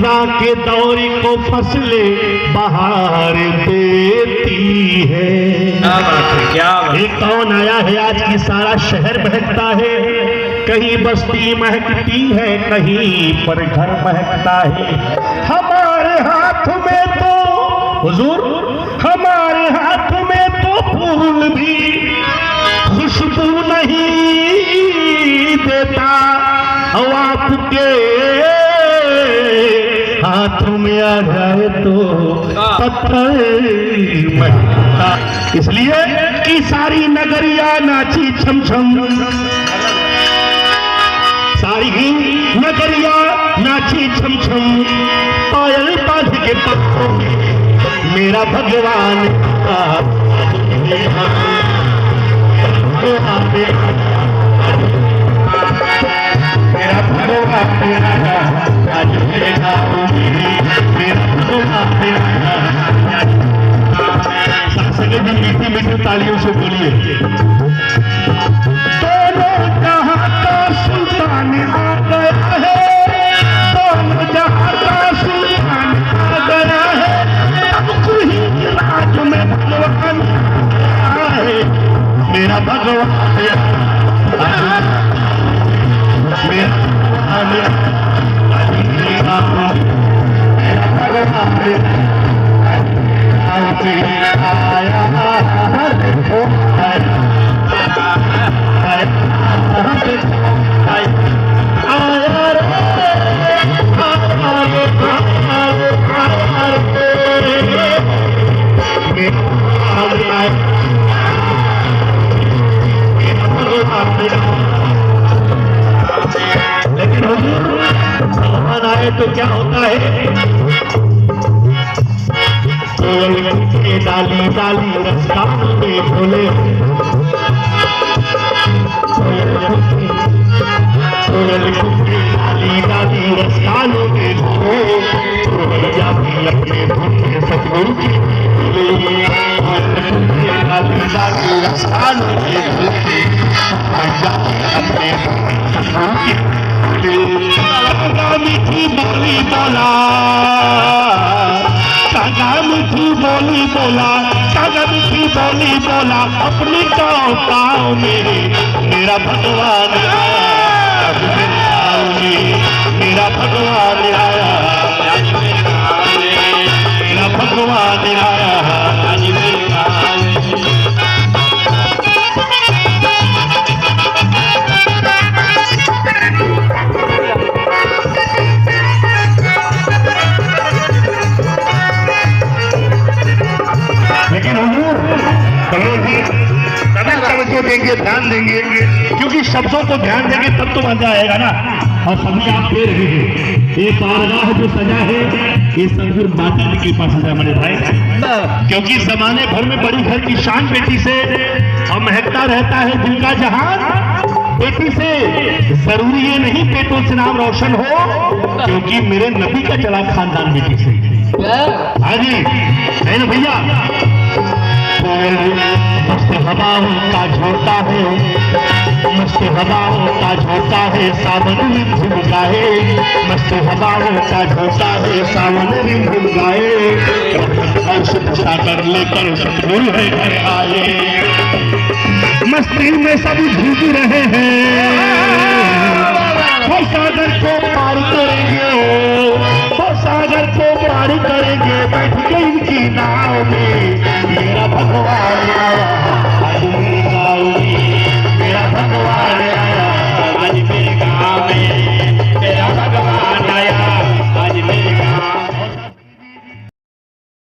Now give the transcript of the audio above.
खिजा के दौरे को फसले बहार देती है। क्या ये कौन आया है आज की सारा शहर महकता है, कहीं बस्ती महकती है, कहीं पर घर महकता है। हमारे हाथ में तो हुजूर, हमारे हाथ में तो फूल भी खुशबू नहीं देता, और आपके हाथों में आ जाए तो पत्थर महकता। इसलिए कि सारी नगरिया नाची छम छम, सारी नगरिया नाची छम छम, पायल बांध के पत्तों में मेरा भगवान मेरा भगवान आज मेरा मीठी मीठी तालियों से बोलिए। दोनों जहां का सुल्तान आ गया है, दोनों जहां का सुल्तान आ गया है, सबको ही राज में भगवान है मेरा भगवान, लेकिन भगवान आए तो क्या होता है? डाली डाली रास्ता में भोले, डाली डाली रास्ता में भोले, अपने भूखे सतगुरु की डाली डाली रास्ता में भोले, अपने मीठी बोली बोला, कागा मीठी बोली बोला, कागा मीठी बोली बोला, अपनी गाँव गाँव मेरा भगवान आया, मेरा भगवान आया, मेरा भगवान आया। लेकिन हुजूर तवज्जो देंगे, ध्यान देंगे, क्योंकि शब्दों को ध्यान देंगे तब तो मजा आएगा ना। और सभी आप दे रहे हैं, ये बारगाह जो सजा है ये सदगुरु माता जी के पास सजा मेरे भाई, क्योंकि जमाने भर में बड़ी घर की शान बेटी से और महकता रहता है दिल का जहान बेटी से। जरूरी ये नहीं बेटों से नाम रोशन हो, क्योंकि मेरे नबी का चला खानदान बेटी से। हाँ जी है ना भैया। मस्त हवाओं का झोंका है, मस्त हवाओं का झोंका है, सावन में झुम गाए, मस्त हवाओं का झोंका है, सावन में झुम गाए, सागर लेकर सतगुरु है घर आए, मस्ती में सब झूम रहे हैं, वो सागर को पार करेंगे, वो सागर को पार करेंगे, बैठ के इनकी नाव में